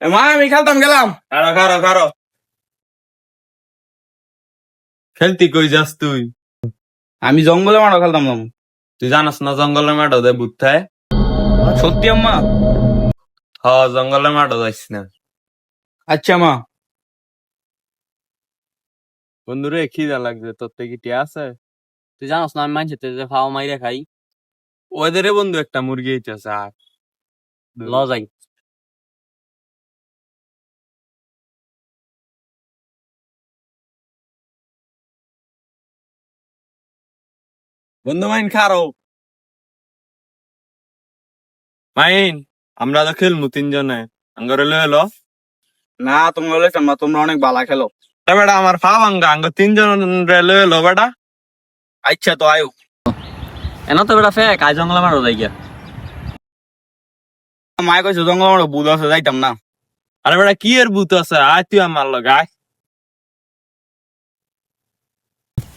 মা আমি খেলতাম গেলাম। খারো খারো খারো খেলতি কই যাস তুই? আমি জঙ্গলে মাঠে খেলতাম না। তুই জানাস না জঙ্গলের মাঠে দেয় ভূত থাকে? সত্যি আম্মা? হ জঙ্গলের মাঠে যাইস না। আচ্ছা মা। বন্ধুরে খিদা লাগছে, তোর থেকে কি টিয়া আছে? তুই জানাস না আমি মানছি যে খাওয়া মাইরে খাই। ওদেরে বন্ধু একটা মুরগি হইতেছে আর ল যাই। বন্ধু মাইন খারো। মাইন আমরা তো খেলমু তিনজনে, আঙ্গরে লয়ে এলো। না তোমরা বলেছো না, তোমরা অনেক বালা খেলো। বেটা আমার পা ভাঙ্গা, আঙ্গ তিনজন লয়ে এলো বেটা। আচ্ছা তো আয়ো। এনা তো বেটা ফেক আই জঙ্গলে মারো যাই গিয়া। মায় কইছো জঙ্গল মাঠে বুধ আছে, যাইতাম না। আরে বেটা কি এর ভূত আছে, আয় তুই আমার লগে আয়।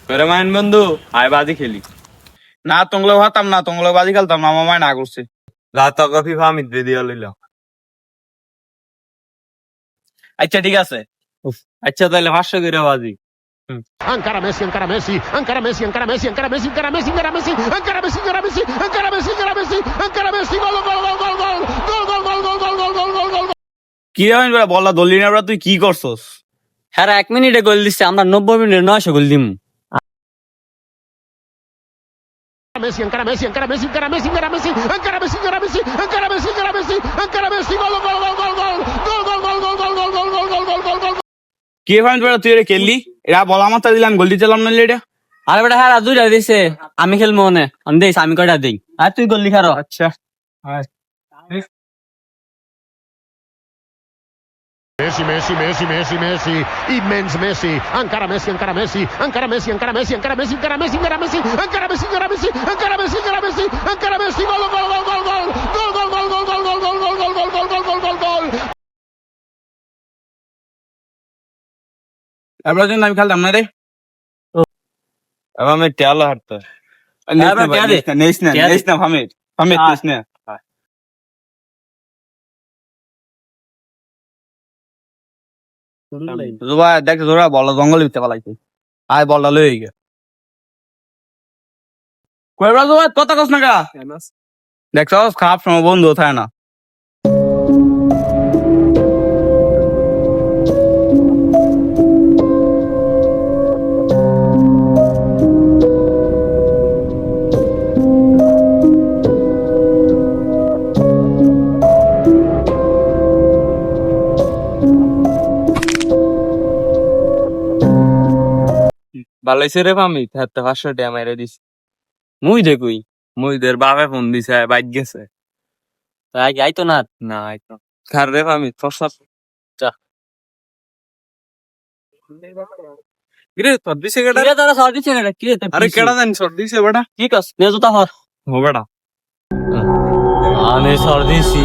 করে মাইন বন্ধু আয় বাজি খেলি। না তোমরা ভাবতাম না, তোমরা বাজি খেলতাম না, আমার মায় না করছে। রাত কফি ফামিদ দিয়ে লইল। আচ্ছা ঠিক আছে। আচ্ছা তাহলে 500 করে বাজি। Encara Messi, encara Messi, encara Messi, encara Messi, encara Messi, encara Messi, encara Messi, encara Messi, encara Messi, encara Messi, encara Messi, encara Messi, gol, gol, gol, gol, gol, gol, gol, gol, gol, gol, gol, gol, gol, gol. কি রে আমি বললা দলি না, তুই কি করছস? হ্যাঁ 1 মিনিটে গোল দিচ্ছে, আমরা 90 মিনিটে 900 গোল দিম। Messi, encara Messi, encara Messi, encara Messi, encara Messi, encara Messi, encara Messi, encara Messi, encara Messi, encara Messi, gol, gol, gol, gol, gol, gol, gol, gol, gol, gol, gol, gol, gol, gol, gol, gol. কি রে তুই এটা খেললি? এটা বলা মাত্রা দিলাম, গোল দিতে চালাম না এটা। আরে বেটা হ্যাঁ দুইটা দিছে, আমি খেলবো মনে আমি দেই, আমি কয়টা দেই আর তুই গোল লিখারো। আচ্ছা Messi, Messi, Messi, Messi, Messi, immens Messi, encara Messi, encara Messi, encara Messi, encara Messi, encara Messi, encara Messi, encara Messi, encara Messi, encara Messi, encara Messi, encara Messi, encara Messi, gol, gol, gol, gol, gol, gol, gol, gol, gol, gol, gol, gol, gol, gol, gol, gol, gol, gol, gol. এবার আমি খেলতাম না রে। এবার আমি টেলো হারতে। নেইস না হামিদ, হামিদ নেইস না। জোবা দেখ জোরা বলটা জঙ্গল ভিতরে পালাইছে। আয় বলটা লই গিয়ে কয়বার জোবা কথা কস না গা। দেখছস খারাপ সময় বন্ধু থাকে না। ভালাইছে রে ফামি, হাতে 500 টাকা মাইরা দিস। মুই দেখুই মুইদের বাপে ফোন দিছে, বাইক গেছে। তাই আইতো না। না আইতো খার রে ফামি ফসা। কিরে তোর দিছে কেডা? কিরে তোরা সর দিছে না, কিরে আরে কেডা জানি সর দিছে বেটা। ঠিক আছে নে জুতা হর। ও বেটা আমি সর দিছি।